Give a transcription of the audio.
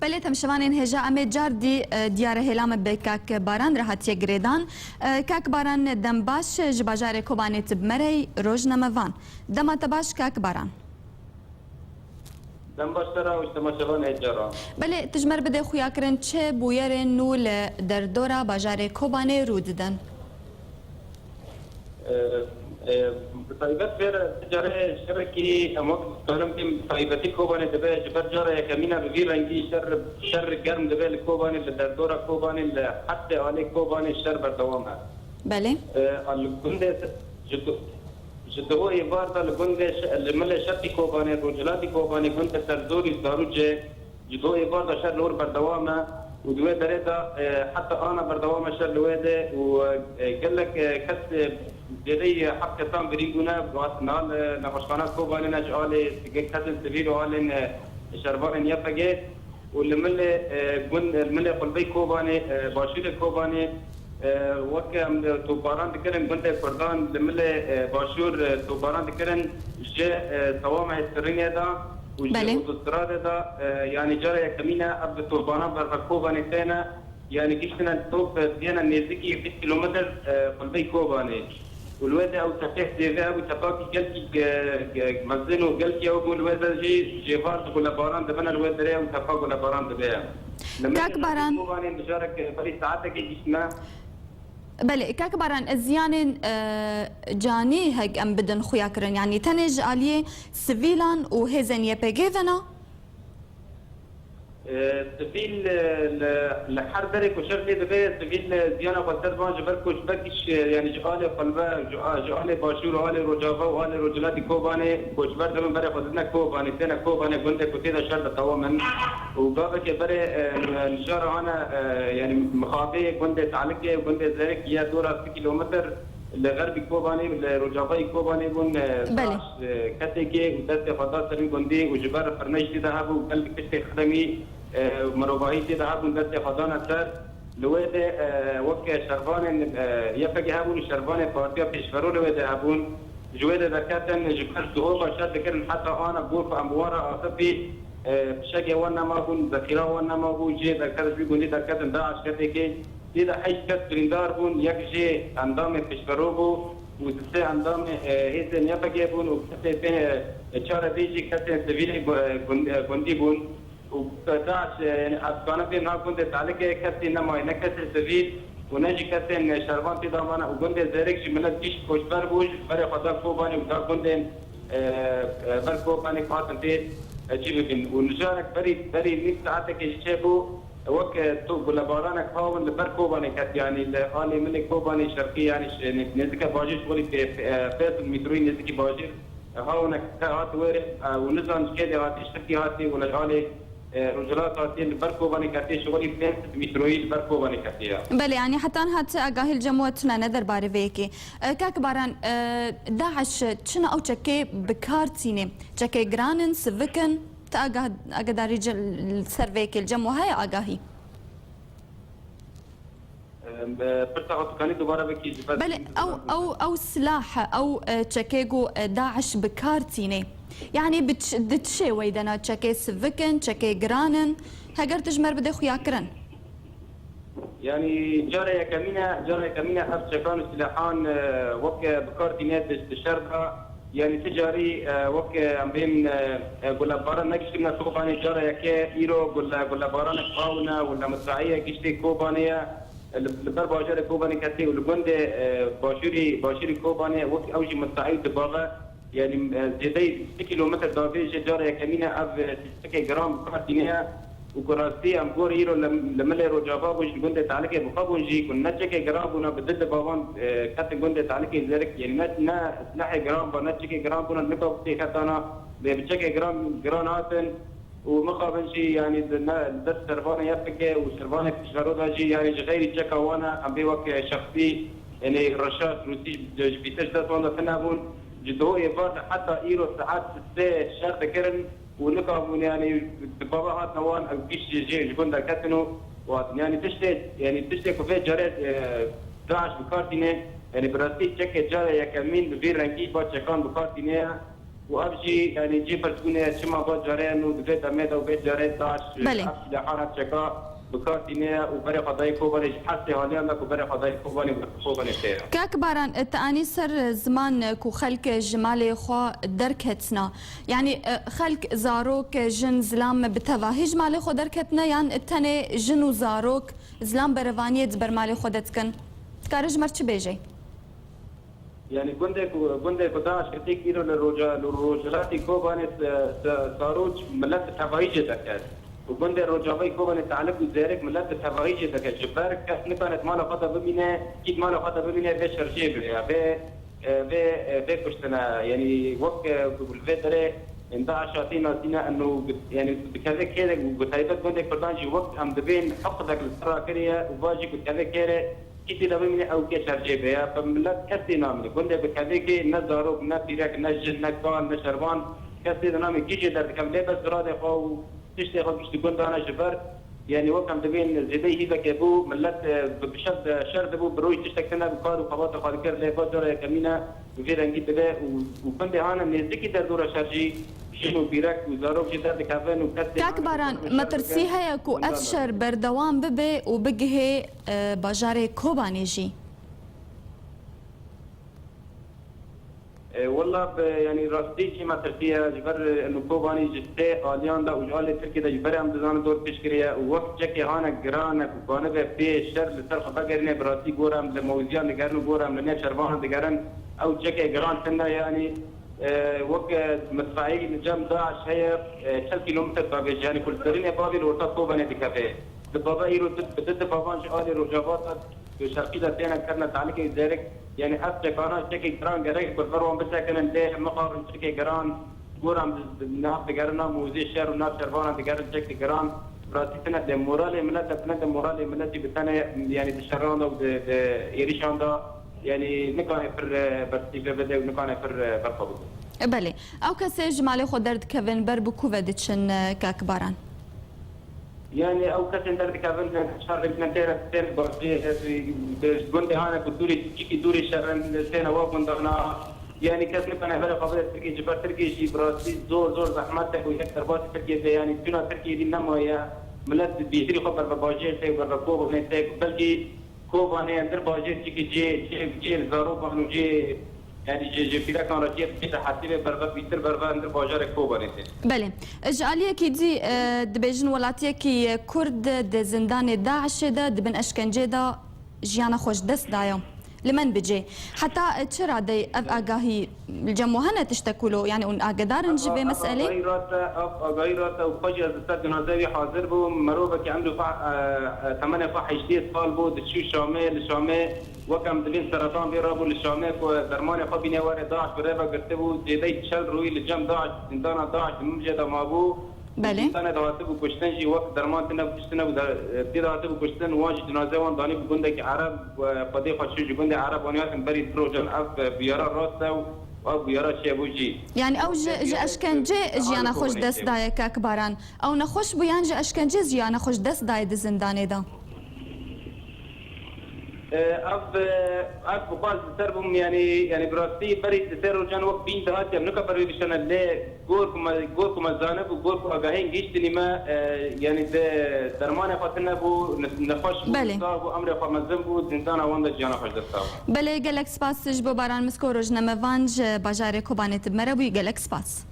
بله تمشوان هجا امید جاردی دیار هلام بکاک باران راحت گریدان کاک باران دمباش جباجار کوبانت بمری روزنامه‌وان دم تباش کاک باران دمباش ترا و تماشوان هجارا بله تجمر بده خویا کرن چه بویر نول در دورا باجار کوبانه روددن طيبات فير تجارة شركي أمور كلام كم طيباتي كوباني دبي جبر جارة كمينا بغير رنجي شر جرم دبي الكوباني للدورة كوباني حتى عليه كوباني الشر بردوامها. بله. الجندة جدهو إبارة الجندة الملة شرطي كوباني رجلاتي كوباني كنت تردوري داروجة جدهو إبارة شر لور بردوامها. ودوي دريدا حتى انا بردوام شر لويده وقال لك كس ديري حق تام بريغونا بواسنال نمشخانات كوباني نجالي كسن سبيل وقال شربان يفجه والمل جن المل قلبي كوباني باشير كوباني وكم توباران ذكرن جند فردان المل باشور توباران ذكرن جاء توامع السرينيا دا بله. وتستراد يعني جرى كمينا أب توبانا بركوبا نتانا يعني كيشنا التوب ديانا نيزكي في كيلومتر قلبي كوباني والواد أو تفتح ديفا أو تفاكي جلكي مزنو جلكي أو الواد جيفار تقول باران دبنا الواد ريا وتفاق ولا باران دبيا كاك باران كوباني بجارك بري ساعتك كيشنا بله كاك باران الزيان جاني هيك ام بدن خويا كرن يعني تنج عليه سيفيلان وهيزن يبيجيفنا سبيل الحربرك وشغلي دبي سبيل ديانا قدر بان جبركوش بكش يعني جالي قلبه جالي باشور وهالي رجافه وهالي رجلاتي كوباني كوشبر دم بري خدنا كوباني تنا كوباني كنت كتير شر تواما وقابك بري نشار انا يعني مخاطي كنت تعلق كنت زيك يا دورة كيلومتر لغربي كوباني لرجافي كوباني بون كتيكي ودست خطا سرين كندي وجبر فرنيش ذهب وقلب كشت خدمي مروباهي ذهب ودست خدانا سر لويده وك شربان يفقي هبون شربان فاتيا بيشفرو لويده هبون جويده ذكاتن جبر دوبا شاد كرن حتى انا بور اموارا اصبي شقي وانا ما بون ذخيره وانا ما بون جي ذكرت بيقولي ذكاتن داعش كتيكي إذا حيث كسرين داربون يكجي أندام بيشبروبو وتسي أندام هيزن يبقيبون وتسي بين شارع بيجي كسرين سبيلي كنديبون وداعش أفغانا بين ها كنت تعلق كسرين نما نكسر سبيل ونجي كسرين شربان تدامانا وكنت زيرك جملة تيش كوشبر بوش بري خدا كوباني ودا كنت بر كوباني فاتن تير جيبين ونجارك بري نيك ساعتك يجيبو وقت تو بلبارانك هاون لبركوباني كات يعني الآلي ملك كوباني شرقي يعني نزكي باجير شغلي في فاس المتروين نزكي باجير هاونك هات وير ونزان كده هات اشتكي هاتي ونجالي رجلات هاتي لبركوباني كاتي شغلي فاس المتروين لبركوباني كاتي بله يعني حتى هات اقاهي الجموتنا نذر بارفيكي كاك باران داعش شنو او تشكي بكارتيني تشكي جرانن سفكن أقدر رجل السيرفيك الجمو هاي أقاهي بل أو سلاح أو تشكيجو داعش بكارتيني يعني بتشي ويدنا تشكي سفكن تشكي جرانن هاجر تجمر بدي خويا كرن يعني جاري كمينة أرشكان سلاحان وك بكارتينات الشرقة يعني تجاري وك ام بين غلباران نكشنا كوباني جارا يكي ايرو غلباران قاونا ولا مصراعيه كشتي كوبانيا البر باجر كوباني كتي والجند باشيري كوباني وك اوجي مصراعيه دباغه يعني زيدي 6 كيلومتر دافيج جارا كمينه اب 6 جرام كارتينيا وكراسي ام غور ايرو لملي رجافا وش جند تعلق بقبونجي كنا تشكي جرابنا بدد بابان كات جند تعلق زيرك يعني نا ناحي جرام بنتشكي جرام كنا نكوتي كاتانا بتشكي جراناتن ومقابل شيء يعني دس سربانه يفكه وسربانه في شروداجي يعني غير تشكا وانا ام بيوك شخصي يعني رشاد روسي بيتش ده وانا فنابون جدو يبار حتى ايرو ساعات 6 شهر ذكرن ونقابون يعني باباهات نوان او كيش جي جبن كاتنو يعني تشتي كوفي جارت داعش بكارتينه يعني براسي تشكي جارة يكمين بفير رنكي با تشكان بكارتينه وابجي يعني جي برتكوني شما با جارين ودفيت اميدا وبيت جارين داعش بله. لحالة شكا بكارتينيا وبري قضاي كوباني حتى حاليا لك وبري قضاي كوباني خير كاك باران تاني سر زمان كو خلق جمالي خو دركتنا يعني خلق زاروك جن زلام بتواهي جمالي خو دركتنا يعني التاني جن وزاروك زلام بروانيت برمالي خو دتكن تكارج مرچ بيجي يعني قندك داعش كتير كيلو للرجالات كوباني صاروج ملت تواهي دكات وقند الرجاوي كوباني تعلق وزارك ملت تواهي دكات جبارك كانت كانت مالا خطا بمينه كيد مالا خطا بمينه بشرشي به كشتنا يعني وقت بالفتره ان داعش اعطينا سينا انه يعني بكذا كده وتايبت قندك فردانجي وقت هم دبين حقدك للسراكريه وباجي بكذا كده كتير لبمينه او كشرشي بها فملت كسي نامني قند بكذا كده نزاروك نتيرك نجن نكان نشربان كسي نامي كيجي در كم بس راده خو تشتي خو كشتي كنت انا جبر يعني وكم تبين زيدي هيبه كبو ملت بشد شرد ابو بروي تشتكنا بقار وخباط خالكر لي فجر كمينه غير نجيب به وكنت انا من ذيك دور شرجي شنو بيرك وزارو جدا كافن وكتب كاك باران مترسي هيا كو افشر بردوام ببي وبقهي باجاري كوبانيجي والله يعني راستي ما ترتيها جبر انه كوباني جتة آليان دا وجال تركي دا جبر هم دزان دور تشكريا ووقت جاكي هانا جرانا كوبانه به شر لسرخ بقرنه براسي جورم لموزيان دقرن جورم لنيا شربان دقرن او جاكي جران تنا يعني وقت مدفعي نجام داعش هي 6 كيلومتر بابج يعني كل سرين بابي الورطة كوبانه دكافيه دبابا ايرو ضد بابانش آلي رجابات شرقي دا تينا كرنا تعليق ذلك يعني أصلا كنا شكل جران جريك بالفروم بس كنا نديه مقارن شكل جران قرام ناس تجارنا موزي شهر وناس شربانا تجارن شكل جران براسيتنا ده مورالي ملت مورالي ملتي بتنا يعني تشرنا و يريشان دا يعني نكان فر برسيفة بده ونكان فر برقبض. بله أو كسي جمالي خدرت كيفن بربو كوفدتشن كاك باران. يعني او كسن درد كابن شهر ابن تيرا تير بقى قندي هانا كدوري تشيكي دوري شهرن سنه وقندنا يعني كسن كان هذا قبل تركي جبر تركي شي براسي زور زحمتك ويكثر باس تركي يعني تنا تركي دي نما يا ملت بيدري خبر بباجي تي بركوب ونتي بلكي كوب انا اندر باجي تشيكي جي زارو بانو جي يعني جي فيلا كان رجيت كده حسيبه بربا بيتر بربا اندر باجار كوب نتي بله اجعليه كي دي دبيجن ولاتيه كي كرد د زندان داعش ده دبن اشكنجه ده جيانا خوش دست دايم لمن بجي حتى تشرع دي اب اغاهي الجمهنه تشتكلو يعني ان اقدار نجيب مساله غيرات وفجأة استاذ جنازوي حاضر بو مروبك عنده 8 سال بود شو شامل وكم دبين سرطان بيرابو للشامل درمان خبينه وارد داعش بريفا قرتبو جدي تشل روي لجم داعش زندان داعش ممجد مابو بله انا دواتبو كشتن جي وقت درمان تنا كشتن بدي دواتبو كشتن واج جنازه وان داني بغندك عرب قضيه خشوج بغند عرب ونيات بري بروجن اف بيارا راسه او بيارا شيبوجي يعني او جي اشكنجه جيانا خوش دست داي كاك باران او نخوش بيان جي اشكنجه جيانا خوش دست داي د زندان ده اف بقاز تربم يعني براستي بري تسيرو جان وقت بين دهات نكا بري بشنا اللي غوركم الزانب وغوركم اغاهين جيشتني ما يعني درمان فاتنا بو نخوش بو امر خمزم بو زندان وند جانا خوش دستا بله گلک سپاس جبو باران مسکو روزنامه وانج باجار کوبانه تبمره بو گلک سپاس